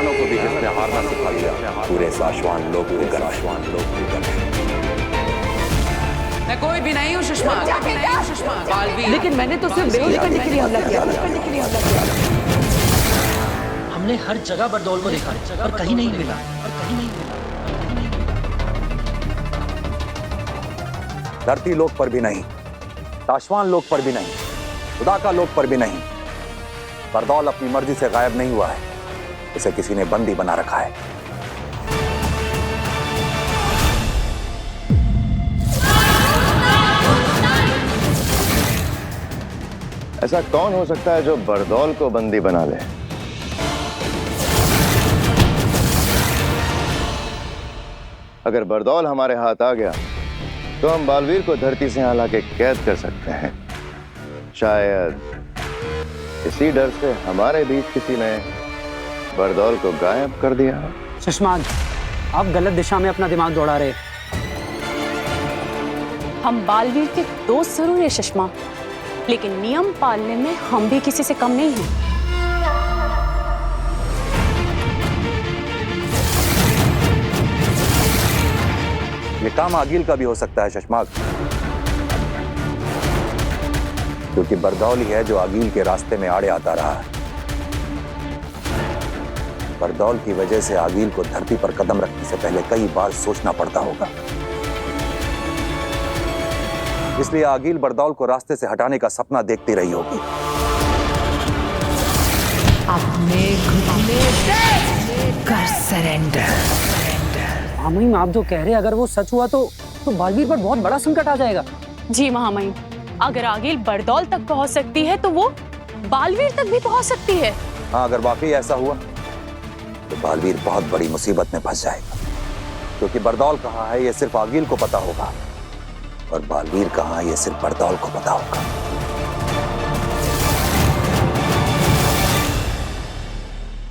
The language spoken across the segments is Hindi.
शाश्वानों को भी जिसने हारना सिखा दिया, पूरे शाश्वान लोग मैं कोई भी नहीं हूँ सुषमा। बालवीर। लेकिन मैंने तो सिर्फ बेहोश करने के लिए हमला किया। हमने हर जगह बरदौल को देखा पर कहीं नहीं मिला। धरती लोक पर भी नहीं, शाश्वान लोक पर भी नहीं, खुदा का लोक पर भी नहीं। बरदौल अपनी मर्जी से गायब नहीं हुआ है, इसे किसी ने बंदी बना रखा है। ऐसा कौन हो सकता है जो बरदौल को बंदी बना ले? अगर बरदौल हमारे हाथ आ गया तो हम बालवीर को धरती से यहाँ लाके कैद कर सकते हैं। शायद इसी डर से हमारे बीच किसी ने बरदौल को गायब कर दिया। सुषमा, आप गलत दिशा में अपना दिमाग दौड़ा रहे। हम बालवीर के दोस्त जरूर है सुषमा, लेकिन नियम पालने में हम भी किसी से कम नहीं हैं। ये काम आगिल का भी हो सकता है शशमाक, क्योंकि बरदौल ही है जो आगिल के रास्ते में आड़े आता रहा है। बरदौल की वजह से आगिल को धरती पर कदम रखने से पहले कई बार सोचना पड़ता होगा। इसलिए आगिल बरदौल को रास्ते से हटाने का सपना देखती रही होगी। अपने घुटने कर सरेंडर। महामहिम, आप जो कह रहे हैं अगर वो सच हुआ तो बालवीर पर बहुत बड़ा संकट आ जाएगा। जी महामहिम, अगर आगिल बरदौल तक पहुंच सकती है तो वो बालवीर तक भी पहुंच सकती है। हाँ, अगर वाकई ऐसा हुआ तो बालवीर बहुत बड़ी मुसीबत में फंस जाएगा, क्योंकि बरदौल कहाँ है ये सिर्फ आगिल को पता होगा और बालवीर कहाँ ये सिर्फ बरदौल को पता होगा।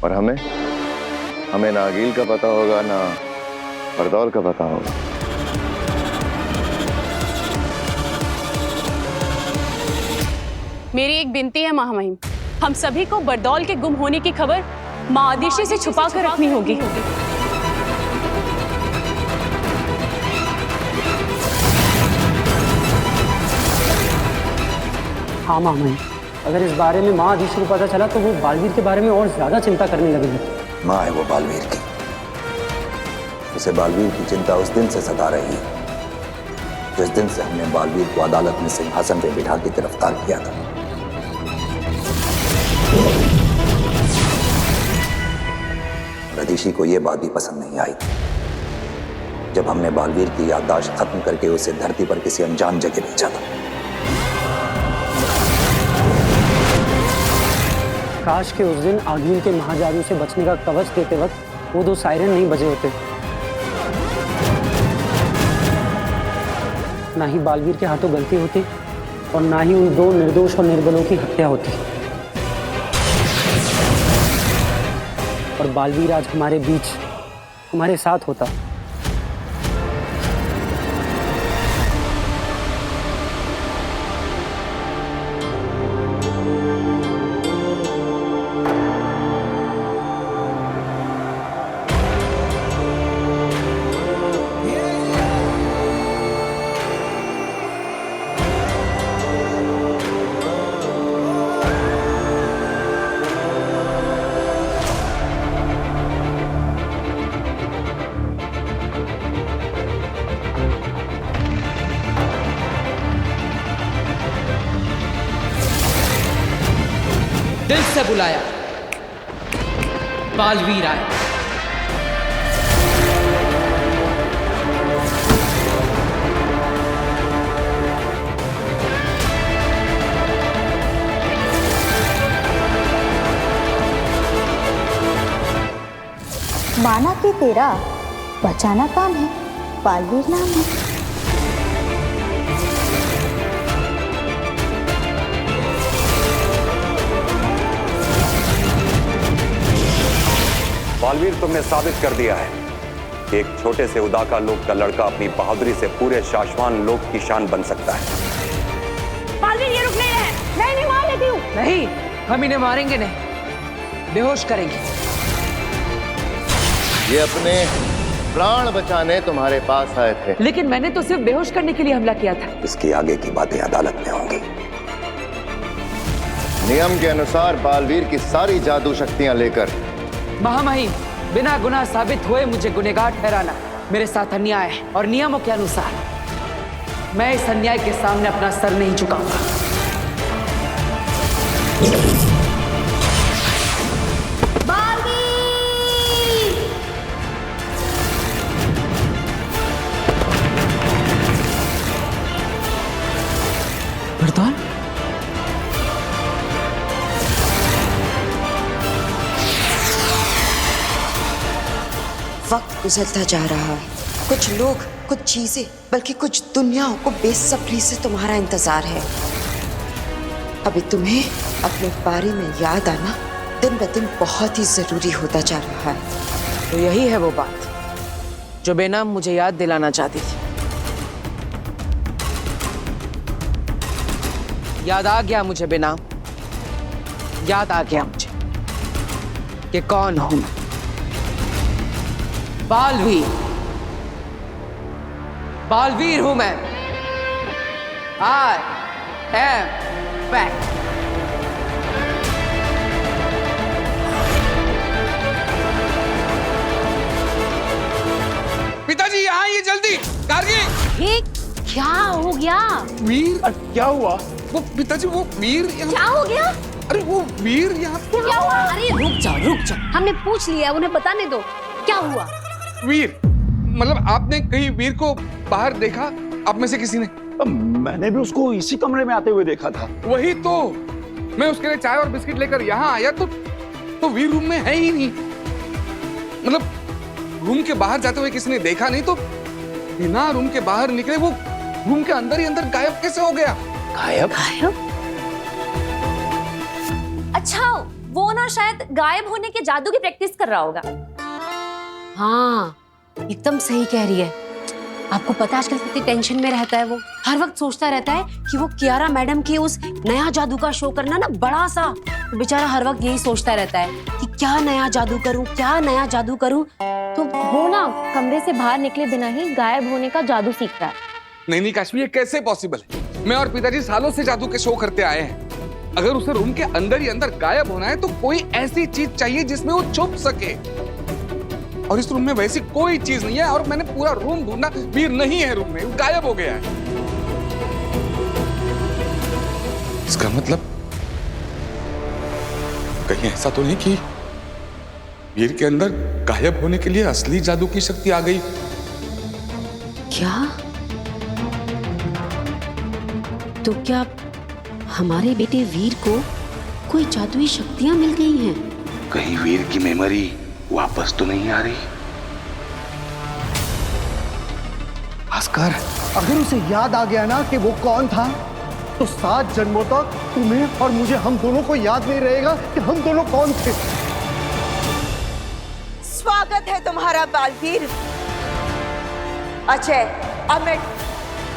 और हमें ना आगिल का पता होगा ना बरदौल का पता होगा। मेरी एक विनती है महामहिम, हम सभी को बरदौल के गुम होने की खबर मां आदिशि से छुपा कर रखनी होगी। हाँ महामहिम, अगर इस बारे में माँ आदिशि को पता चला तो वो बालवीर के बारे में और ज्यादा चिंता करने लगेगी। माँ है वो बालवीर की, उसे बालवीर की चिंता उस दिन से सता रही है जिस दिन से हमने बालवीर को अदालत में सिंहासन पे बिठा के गिरफ्तार किया था। रदीशी को यह बात भी पसंद नहीं आई जब हमने बालवीर की याददाश्त खत्म करके उसे धरती पर किसी अनजान जगह भेजा था। काश के उस दिन आगिल के महाजादू से बचने का कवच देते वक्त वो दो सायरन नहीं बजे होते, ना ही बालवीर के हाथों गलती होती और ना ही उन दो निर्दोष और निर्बलों की हत्या होती। और बालवीर आज हमारे बीच हमारे साथ होता। दिल से बुलाया, बालवीर आए। माना कि तेरा बचाना काम है, बालवीर नाम है। बालवीर, तुमने साबित कर दिया है कि एक छोटे से उदाका लोक का लड़का अपनी बहादुरी से पूरे शाश्वान लोक की शान बन सकता है। बालवीर, ये रुक नहीं रहे। नहीं मार लेती हूँ। नहीं, हम इन्हें मारेंगे नहीं, बेहोश करेंगे। ये अपने प्राण बचाने तुम्हारे पास आए थे। लेकिन मैंने तो सिर्फ बेहोश करने के लिए हमला किया था। इसकी आगे की बातें अदालत में होंगी। नियम के अनुसार बालवीर की सारी जादू शक्तियां लेकर महामहिम, बिना गुनाह साबित हुए मुझे गुनहगार ठहराना मेरे साथ अन्याय है, और नियमों के अनुसार मैं इस अन्याय के सामने अपना सर नहीं झुकाऊंगा। बरदौल, वक्त गुजरता जा रहा है। कुछ लोग, कुछ चीजें, बल्कि कुछ दुनियाओं को बेसब्री से तुम्हारा इंतजार है। अभी तुम्हें अपने बारे में याद आना दिन ब दिन बहुत ही जरूरी होता जा रहा है। तो यही है वो बात जो बेनाम मुझे याद दिलाना चाहती थी। याद आ गया मुझे बेनाम, याद आ गया मुझे कि कौन हूं मैं। बालवीर, बालवीर हूं मैं। I am back। पिताजी यहाँ आइए जल्दी। गार्गी, ये क्या हो गया? वीर, क्या हुआ? वो पिताजी, वो वीर क्या हो गया? अरे वो वीर यहाँ क्या हुआ? अरे रुक जाओ, हमने पूछ लिया, उन्हें बताने दो क्या हुआ। वीर, मतलब आपने कहीं वीर को बाहर देखा? आप में से किसी ने? मैंने भी उसको इसी कमरे में आते हुए देखा था। वही तो, मैं उसके लिए चाय और बिस्किट लेकर यहाँ आया तो वीर रूम में है ही नहीं। मतलब रूम के बाहर जाते हुए किसी ने देखा नहीं, तो बिना रूम के बाहर निकले वो रूम के अंदर ही अंदर गायब कैसे हो गया? गायब? अच्छा, वो ना शायद गायब होने के जादू की प्रैक्टिस कर रहा होगा। हाँ, एकदम सही कह रही है। आपको पता आजकल कितनी टेंशन में रहता है वो। हर वक्त सोचता रहता है कि वो कियारा मैडम के उस नया जादू का शो करना ना बड़ा सा। तो बेचारा हर वक्त यही सोचता रहता है कि क्या नया जादू करूं, क्या नया जादू करूं। तो वो ना कमरे से बाहर निकले बिना ही गायब होने का जादू सीख रहा है। नहीं काश्मी, ये कैसे पॉसिबल है? मैं और पिताजी सालों से जादू के शो करते आए हैं। अगर उसे रूम के अंदर ही अंदर गायब होना है तो कोई ऐसी चीज चाहिए जिसमें वो छुप सके, और इस रूम में वैसी कोई चीज नहीं है। और मैंने पूरा रूम ढूंढा, वीर नहीं है रूम में, गायब हो गया है। इसका मतलब कहीं ऐसा तो नहीं कि वीर के अंदर गायब होने के लिए असली जादू की शक्ति आ गई? क्या? तो क्या हमारे बेटे वीर को कोई जादुई शक्तियां मिल गई हैं? कहीं वीर की मेमोरी वापस तो नहीं आ रही? भास्कर, अगर उसे याद आ गया ना कि वो कौन था, तो 7 जन्मों तक तुम्हें और मुझे, हम दोनों को याद नहीं रहेगा कि हम दोनों कौन थे। स्वागत है तुम्हारा बालवीर। अजय, अमित,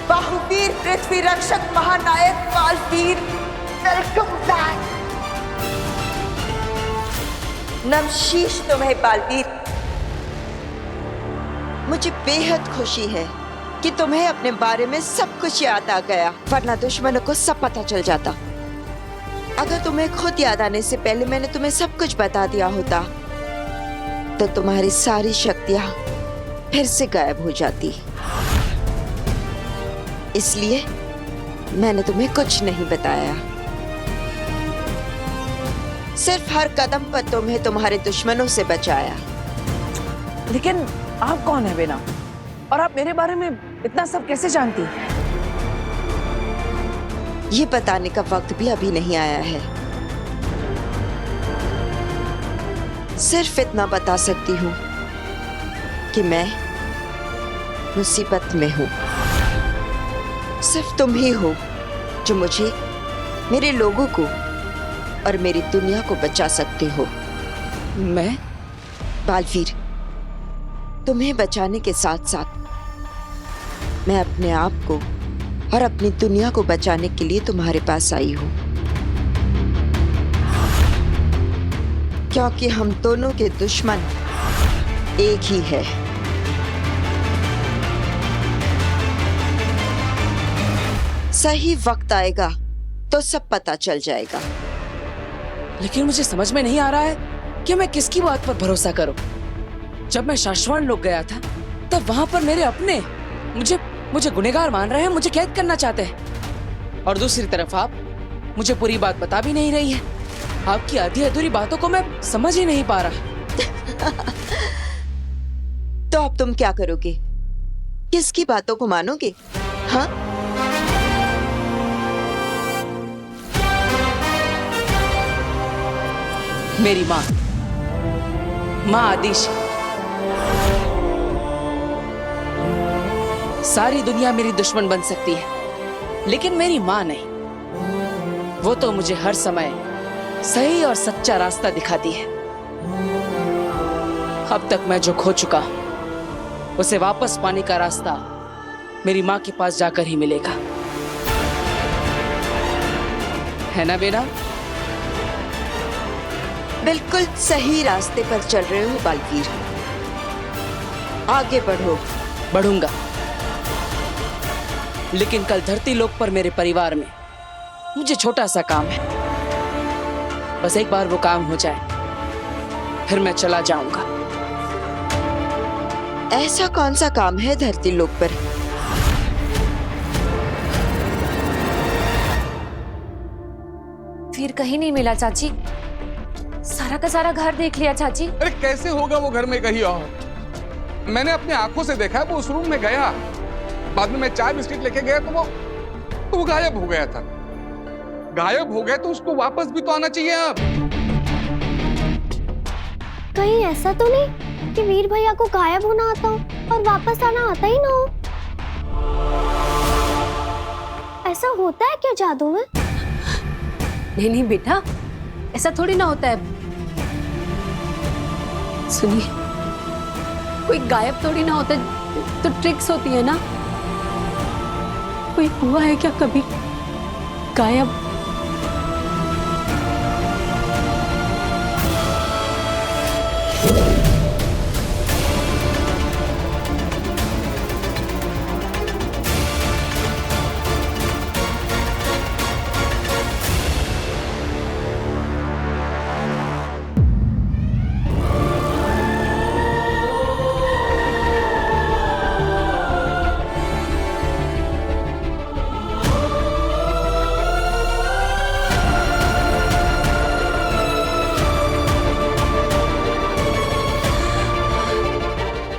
बाहुवीर, पृथ्वी रक्षक, महानायक बालवीर, वेलकम बैक। नमशीश तुम्हें बालवीर। मुझे बेहद खुशी है कि तुम्हें अपने बारे में सब कुछ याद आ गया, वरना दुश्मनों को सब पता चल जाता। अगर तुम्हें खुद याद आने से पहले मैंने तुम्हें सब कुछ बता दिया होता तो तुम्हारी सारी शक्तियां फिर से गायब हो जाती। इसलिए मैंने तुम्हें कुछ नहीं बताया। सिर्फ हर कदम पर तुम्हें तुम्हारे दुश्मनों से बचाया। लेकिन आप कौन है बेना? और आप मेरे बारे में इतना सब कैसे जानती हैं? ये बताने का वक्त भी अभी नहीं आया है। सिर्फ इतना बता सकती हूँ कि मैं मुसीबत में हूँ। सिर्फ तुम ही हो जो मुझे, मेरे लोगों को और मेरी दुनिया को बचा सकते हो। मैं बालवीर, तुम्हें बचाने के साथ साथ मैं अपने आप को और अपनी दुनिया को बचाने के लिए तुम्हारे पास आई हूं, क्योंकि हम दोनों के दुश्मन एक ही है। सही वक्त आएगा तो सब पता चल जाएगा। लेकिन मुझे समझ में नहीं आ रहा है कि मैं किसकी बात पर भरोसा करूं। जब मैं शाश्वत लोग गया था तब वहां पर मेरे अपने मुझे गुनहगार मान रहे हैं, मुझे कैद करना चाहते हैं। और दूसरी तरफ आप मुझे पूरी बात बता भी नहीं रही है। आपकी आधी अधूरी बातों को मैं समझ ही नहीं पा रहा। तो अब तुम क्या करोगे? किसकी बातों को मानोगे? हाँ, मेरी माँ आदिश। सारी दुनिया मेरी दुश्मन बन सकती है, लेकिन मेरी माँ नहीं। वो तो मुझे हर समय सही और सच्चा रास्ता दिखाती है। अब तक मैं जो खो चुका हूं, उसे वापस पाने का रास्ता मेरी माँ के पास जाकर ही मिलेगा। है ना बेटा? बिल्कुल सही रास्ते पर चल रहे हो बालवीर। आगे बढ़ो। बढ़ूंगा, लेकिन कल धरती लोक पर मेरे परिवार में मुझे छोटा सा काम है। बस एक बार वो काम हो जाए, फिर मैं चला जाऊंगा। ऐसा कौन सा काम है धरती लोक पर? फिर कहीं नहीं मिला चाची। सारा का सारा घर देख लिया चाची। अरे कैसे होगा वो घर में कहीं और? मैंने अपनी आंखों से देखा, वो उस रूम में गया, बाद में मैं चाय बिस्किट लेके गया तो वो गायब हो गया था। गायब हो गया तो उसको वापस भी तो आना चाहिए। अब कहीं ऐसा तो नहीं कि वीर भैया को गायब होना आता हो और वापस आना आता ही ना हो? ऐसा होता है क्या जादू में? नहीं नहीं बेटा, ऐसा थोड़ी ना होता है। सुनिए, कोई गायब थोड़ी ना होता, तो ट्रिक्स होती है ना। कोई हुआ है क्या कभी गायब?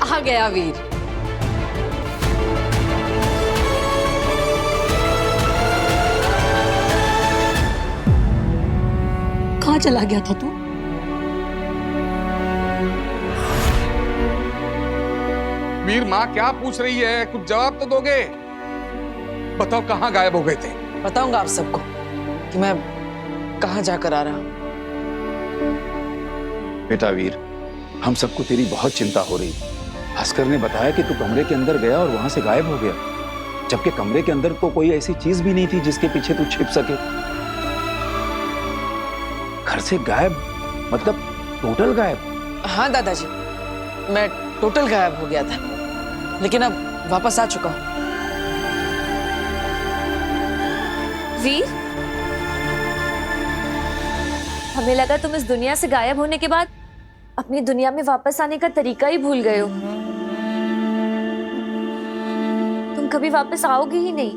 आ गया वीर। कहाँ चला गया था तू? वीर, माँ क्या पूछ रही है? कुछ जवाब तो दोगे। बताओ, कहाँ गायब हो गए थे? बताऊंगा आप सबको कि मैं कहाँ जाकर आ रहा हूँ। बेटा वीर, हम सबको तेरी बहुत चिंता हो रही। भास्कर ने बताया कि तू कमरे के अंदर गया और वहां से गायब हो गया, जबकि कमरे के अंदर तो कोई ऐसी चीज भी नहीं थी जिसके पीछे तू छिप सके। घर से गायब मतलब टोटल गायब? हाँ दादाजी, मैं टोटल गायब हो गया था, लेकिन अब वापस आ चुका हूँ। वीर, हमें लगा तुम इस दुनिया से गायब होने के बाद अपनी दुनिया में वापस आने का तरीका ही भूल गए हो। तुम कभी वापस आओगे ही नहीं।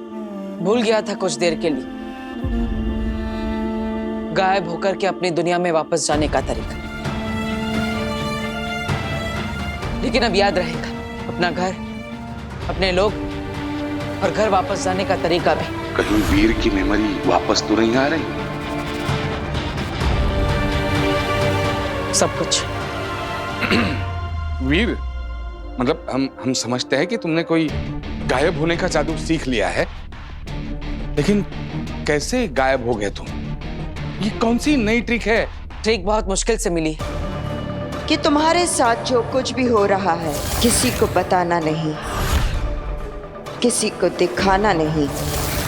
भूल गया था कुछ देर के लिए, गायब होकर के अपनी दुनिया में वापस जाने का तरीका। लेकिन अब याद रहेगा अपना घर, अपने लोग और घर वापस जाने का तरीका भी। कहीं वीर की मेमोरी वापस तो नहीं आ रही? सब कुछ। वीर, मतलब हम समझते हैं कि तुमने कोई गायब होने का जादू सीख लिया है, लेकिन कैसे गायब हो गए तुम? ये कौन सी नई ट्रिक है? ट्रिक बहुत मुश्किल से मिली कि तुम्हारे साथ जो कुछ भी हो रहा है किसी को बताना नहीं, किसी को दिखाना नहीं।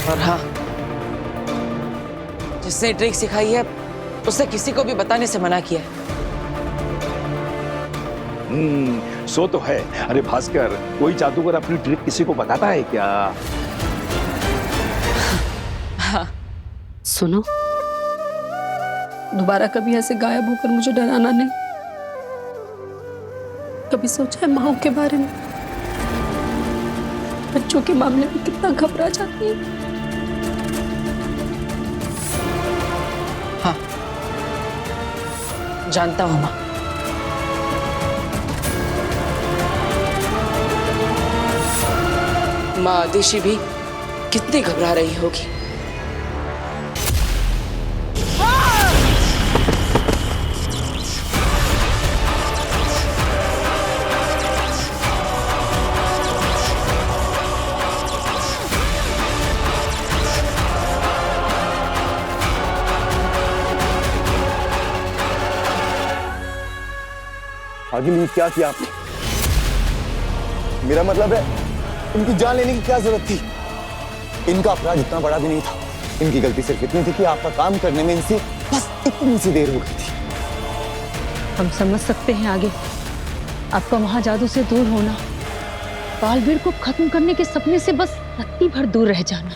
और हाँ, जिसने ट्रिक सिखाई है उसने किसी को भी बताने से मना किया है। सो तो है। अरे भास्कर, कोई जादूगर अपनी ट्रिक किसी को बताता है क्या? हाँ। सुनो, दोबारा कभी ऐसे गायब होकर मुझे डराना नहीं। कभी सोचा है माँ के बारे में? बच्चों के मामले में कितना घबरा जाती है। हाँ, जानता हूँ माँ। माँ आदिशि भी कितनी घबरा रही होगी। आगिल, ये क्या किया आपने? मेरा मतलब है, इनकी जान लेने की क्या जरूरत थी? इनका अपराध इतना बड़ा भी नहीं था। इनकी गलती सिर्फ इतनी थी कि आपका काम करने में इनसे बस इतनी सी देर हो गई थी। हम समझ सकते हैं आगे आपका महाजादू से दूर होना, बालवीर को खत्म करने के सपने से बस रत्ती भर दूर रह जाना,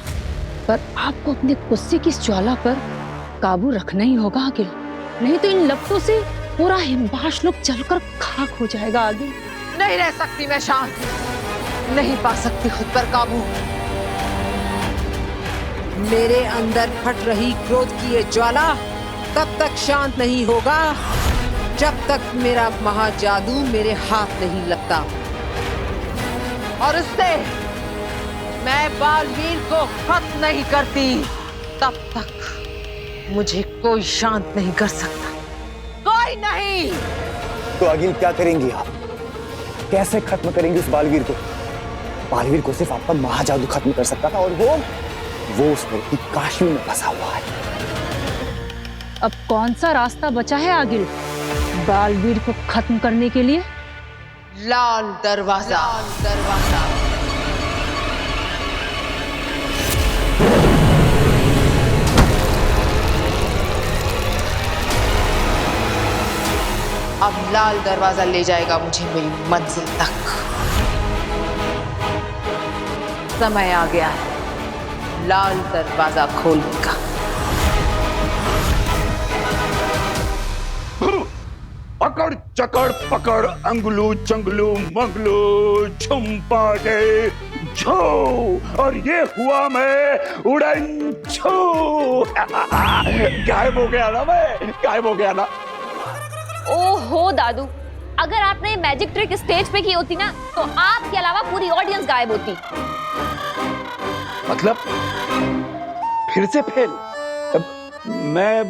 पर आपको अपने गुस्से की इस ज्वाला पर काबू रखना ही होगा आगे, नहीं तो इन लपटों से पूरा हिमबाश लोग जलकर खाक हो जाएगा आगे। नहीं रह सकती मैं शांत, नहीं पा सकती खुद पर काबू। मेरे अंदर फट रही क्रोध की ये ज्वाला तब तक शांत नहीं होगा जब तक मेरा महाजादू मेरे हाथ नहीं लगता, और उससे मैं बालवीर को खत्म नहीं करती तब तक मुझे कोई शांत नहीं कर सकता, कोई नहीं। तो आगिल, क्या करेंगी आप? कैसे खत्म करेंगी उस बालवीर को? बालवीर को सिर्फ आपका महाजादू खत्म कर सकता था, और वो उस लड़की काशी में फंसा हुआ है। अब कौन सा रास्ता बचा है आगे बालवीर को खत्म करने के लिए? लाल दरवाजा। अब लाल दरवाजा ले जाएगा मुझे मेरी मंजिल तक। समय आ गया है लाल दरवाजा खोलने का। अकड़ चकड़ पकड़, अंगलू चंगलू मंगलू छुम्पाटे छो, और ये हुआ मैं उड़न छो। गायब हो गया ना मैं, गायब हो गया ना। ओहो दादू, अगर आपने मैजिक ट्रिक स्टेज पे की होती ना तो आपके अलावा पूरी ऑडियंस गायब होती। मतलब फिर से फेल? मैं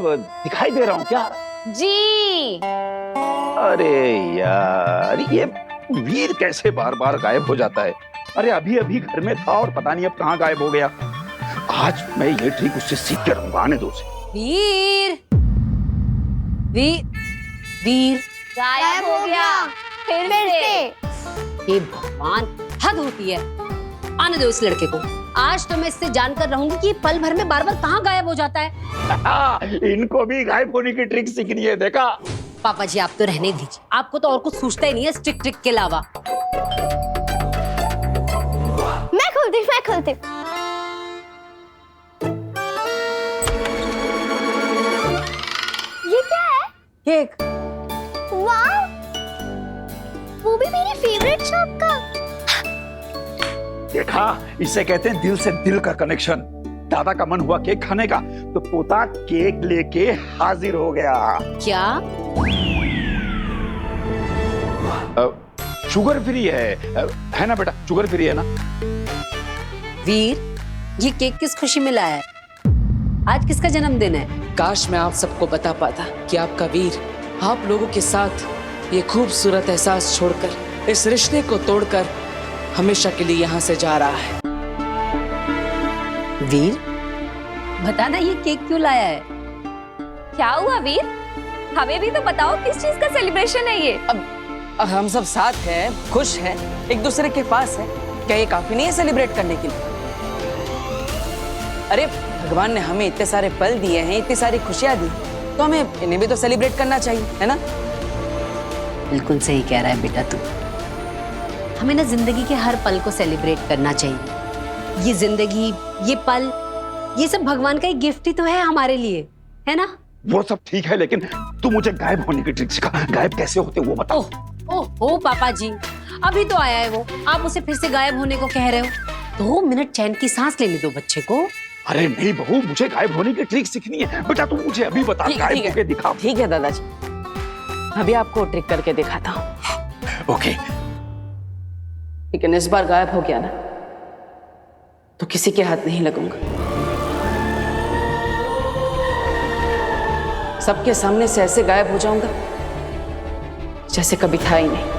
दिखाई दे रहा हूँ क्या? जी। अरे यार, ये वीर कैसे बार बार गायब हो जाता है? अरे अभी अभी घर में था और पता नहीं अब कहाँ गायब हो गया। आज मैं ये ट्रिक उससे सीख कर रहूंगा, आने दो उसे। वीर वीर गायब हो गया फिर से। ये भगवान, हद होती है। आने दो इस लड़के को। आज तो मैं इससे जानकर रहूंगी कि पल भर में बार बार कहाँ गायब हो जाता है। इनको भी गायब होने की ट्रिक सीखनी है, देखा? पापा जी आप तो रहने दीजिए, आपको तो और कुछ सूझता ही नहीं है इस ट्रिक के अलावा। मैं खोलती। ये क्या है? केक। वाह, वो भी मेरी फेवरेट शॉप का। देखा, इसे कहते हैं दिल से दिल का कनेक्शन। दादा का मन हुआ केक खाने का तो पोता केक लेके हाजिर हो गया। क्या? शुगर फ्री है ना बेटा? शुगर फ्री है ना? वीर, ये केक किस खुशी में लाया है? आज किसका जन्मदिन है? काश मैं आप सबको बता पाता कि आपका वीर आप लोगों के साथ ये खूबसूरत एहसास छोड़कर, इस रिश्ते को तोड़कर हमेशा के लिए यहाँ से जा रहा है। वीर, बताना ये केक क्यों लाया है? क्या हुआ वीर? हमें भी तो बताओ किस चीज का सेलिब्रेशन है ये? अब हम सब साथ हैं, खुश हैं, एक दूसरे के पास है, क्या ये काफी नहीं है सेलिब्रेट करने के लिए? अरे भगवान ने हमें इतने सारे पल दिए हैं, इतनी सारी खुशियां दी, तो हमें इन्हें भी तो सेलिब्रेट करना चाहिए, है ना? बिल्कुल सही कह रहा है बेटा तू। हमें ना जिंदगी के हर पल को सेलिब्रेट करना चाहिए। ये जिंदगी, ये पल, ये सब भगवान का एक गिफ्ट ही तो है हमारे लिए, है ना? वो सब ठीक है, लेकिन तू मुझे गायब होने की ट्रिक सिखा। गायब कैसे होते वो बता। ओह पापा जी, अभी तो आया है वो, आप उसे फिर से गायब होने को कह रहे हो? 2 मिनट चैन की सांस लेने दो बच्चे को। अरे नहीं बहू, मुझे गायब होने की ट्रिक सीखनी है। बेटा तू मुझे अभी बता, गायब होके दिखा। ठीक है दादाजी, अभी आपको ट्रिक करके दिखाता हूँ। ओके। लेकिन इस बार गायब हो गया ना तो किसी के हाथ नहीं लगूंगा। सबके सामने से ऐसे गायब हो जाऊंगा जैसे कभी था ही नहीं।